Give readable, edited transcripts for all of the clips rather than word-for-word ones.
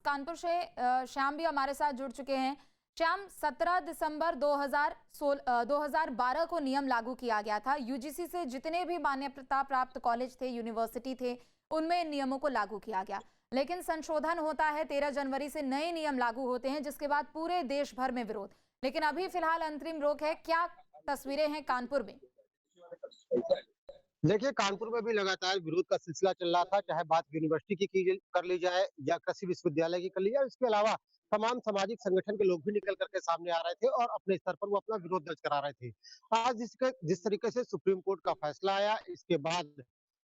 कानपुर से श्याम भी हमारे साथ जुड़ चुके हैं। श्याम, 17 दिसंबर 2012 को नियम लागू किया गया था। यूजीसी से जितने भी मान्यता प्राप्त कॉलेज थे, यूनिवर्सिटी थे, उनमें इन नियमों को लागू किया गया। लेकिन संशोधन होता है, 13 जनवरी से नए नियम लागू होते हैं, जिसके बाद पूरे देश भर में विरोध। लेकिन अभी फिलहाल अंतरिम रोक है। क्या तस्वीरें हैं कानपुर में? देखिए, कानपुर में भी लगातार विरोध का सिलसिला चल रहा था, चाहे बात यूनिवर्सिटी कर ली जाए या कृषि विश्वविद्यालय की कर ली जाए। इसके अलावा तमाम सामाजिक संगठन के लोग भी निकल करके सामने आ रहे थे और अपने स्तर पर वो अपना विरोध दर्ज करा रहे थे। आज जिस तरीके से सुप्रीम कोर्ट का फैसला आया, इसके बाद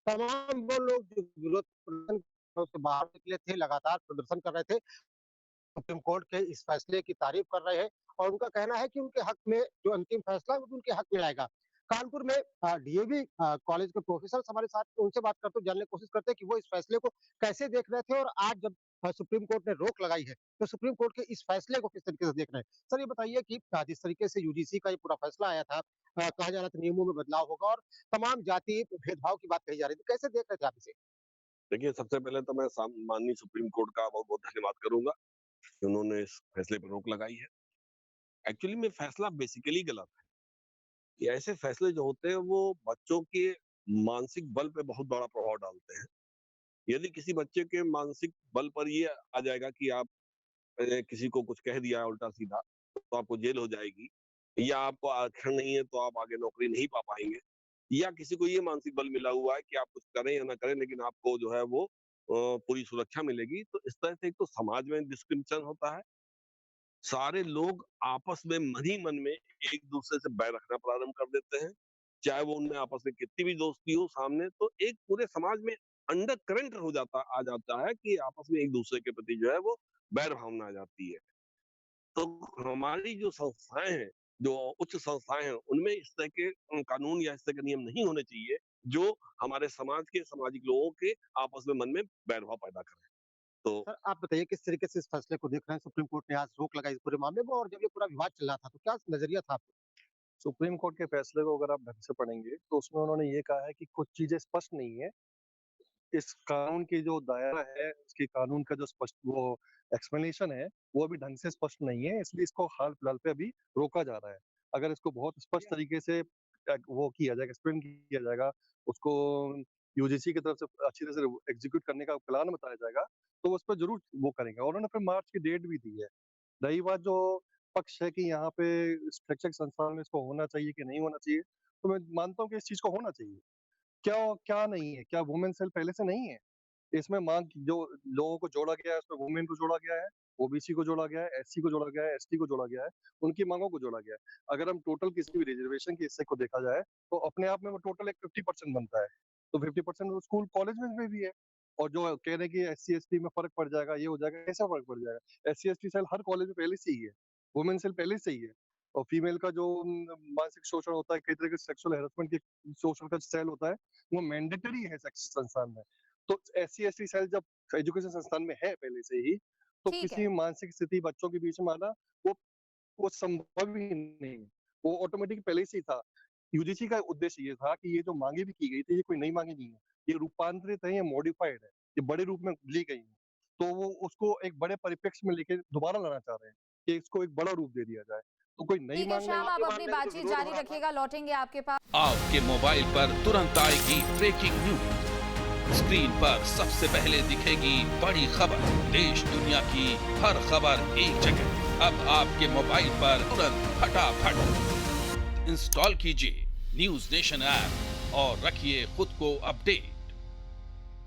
तमाम वो लोग जो विरोध प्रदर्शन से बाहर निकले थे, लगातार प्रदर्शन कर रहे थे, सुप्रीम कोर्ट के इस फैसले की तारीफ कर रहे हैं और उनका कहना है कि उनके हक में जो अंतिम फैसला है वो उनके हक में आएगा। कानपुर में डीएवी कॉलेज के प्रोफेसर हमारे साथ, उनसे बात करते, जानने की कोशिश करते हैं कि वो इस फैसले को कैसे देख रहे थे और आज जब सुप्रीम कोर्ट ने रोक लगाई है, तो सुप्रीम कोर्ट के इस फैसले को किस तरीके से देख रहे हैं। सर, ये बताइए कि जिस तरीके से यूजीसी का ये पूरा फैसला आया था, कहा जा रहा था नियमों में बदलाव होगा और तमाम जाति भेदभाव की बात कही जा रही थी, कैसे देख रहे थे आप इसे? देखिए, सबसे पहले तो मैं माननीय सुप्रीम कोर्ट का बहुत-बहुत धन्यवाद करूँगा कि उन्होंने इस फैसले पर रोक लगाई है। एक्चुअली में फैसला बेसिकली गलत है। कि ऐसे फैसले जो होते हैं वो बच्चों के मानसिक बल पे बहुत बड़ा प्रभाव डालते हैं। यदि किसी बच्चे के मानसिक बल पर ये आ जाएगा कि आप किसी को कुछ कह दिया उल्टा-सीधा, तो आपको जेल हो जाएगी या आपको आरक्षण नहीं है तो आप आगे नौकरी नहीं पा पाएँगे या किसी को ये मानसिक बल मिला हुआ है कि आप कुछ करें या ना करें लेकिन आपको जो है वो पूरी सुरक्षा मिलेगी। तो इस तरह से एक तो समाज में डिस्क्रिमिनेशन होता है। सारे लोग आपस में मन ही मन में एक दूसरे से बैर रखना प्रारंभ कर देते हैं, चाहे वो उनमें आपस में कितनी भी दोस्ती हो सामने, तो एक पूरे समाज में अंडर करंट आ जाता है कि आपस में एक दूसरे के प्रति जो है वो बैर भावना आ जाती है। तो हमारी जो संस्थाएं हैं, जो उच्च संस्थाएं हैं, उनमें इस तरह के कानून या इस तरह के नियम नहीं होने चाहिए जो हमारे समाज के सामाजिक लोगों के आपस में मन में बैर भाव पैदा करें। तो सर, आप बताइए किस तरीके से इस फैसले को देख रहे हैं? सुप्रीम कोर्ट ने आज रोक लगाई इस पूरे मामले में और जब ये पूरा विवाद चल रहा था, तो क्या नज़रिया था आपका? सुप्रीम कोर्ट के फैसले को अगर आप ढंग से पढ़ेंगे, तो उसमें उन्होंने ये कहा है कि कुछ चीज़ें स्पष्ट नहीं है। इस कानून की जो दायरा है, उसके कानून का जो स्पष्ट वो एक्सप्लेनेशन है, वो अभी ढंग से स्पष्ट नहीं है, इसलिए इसको हाल-फिलहाल पे अभी रोका जा रहा है। अगर इसको बहुत स्पष्ट तरीके से वो किया जाएगा, एक्सप्लेन किया जाएगा, उसको यूजीसी की तरफ से अच्छी तरह से एग्ज़ीक्यूट करने का प्लान बताया जाएगा, तो उस पे ज़रूर वो करेंगे और उन्होंने फिर मार्च की डेट भी दी है। रही बात जो पक्ष है कि यहाँ पे शैक्षिक संस्थान में इसको होना चाहिए कि नहीं होना चाहिए, तो मैं मानता हूँ कि इस चीज़ को होना चाहिए। क्या क्या नहीं है? क्या वुमेन सेल पहले से नहीं है? इसमें माँग जो लोगों को जोड़ा गया है, उसमें वुमेन को जोड़ा गया है, ओबीसी को जोड़ा गया है, एससी को जोड़ा गया है, एसटी को जोड़ा गया है, उनकी माँगों को जोड़ा गया है। अगर हम टोटल किसी भी रिज़र्वेशन के हिस्से को देखा जाए, तो अपने आप में वो टोटल एक 50% बनता है। तो 50% वो स्कूल कॉलेज में भी है और जो कह रहे हैं कि एससी-एसटी में फ़र्क पड़ जाएगा, ये हो जाएगा, कैसा फ़र्क पड़ जाएगा? एससी-एसटी सेल हर कॉलेज में पहले से ही है, वुमेन सेल पहले से ही है और फीमेल का जो मानसिक शोषण होता है, कई तरह के सेक्सुअल हैरेसमेंट के शोषण का सेल होता है, वो मैंडेटरी है शैक्षिक संस्थान में। तो एससी-एसटी सेल जब एजुकेशन संस्थान में है पहले से ही, तो ठीक है। किसी मानसिक स्थिति बच्चों के बीच में आना वो वो संभव ही नहीं है। वो ऑटोमेटिक पहले से ही था। यूजीसी का उद्देश्य ये था कि ये जो माँगें भी की गई थी, ये कोई नई माँगें नहीं है। ये रूपांतरित है, ये मॉडिफाइड है, ये बड़े रूप में ली गई हैं। तो वो उसको एक बड़े परिप्रेक्ष्य में लेके दोबारा लाना चाह रहे हैं कि इसको एक बड़ा रूप दे दिया जाए। तो कोई नई ठीक है माँग नहीं श्याम, है। आप आपके अपनी मामले में जो बातचीत विरोध जारी हो रहा था, रखिएगा, लौटेंगे आपके पास। आपके मोबाइल पर तुरंत आएगी ब्रेकिंग न्यूज। स्क्रीन पर सबसे पहले दिखेगी बड़ी खबर। देश दुनिया की हर खबर एक जगह। अब आपके मोबाइल पर तुरंत फटाफट इंस्टॉल कीजिए न्यूज नेशन ऐप और रखिए खुद को अपडेट।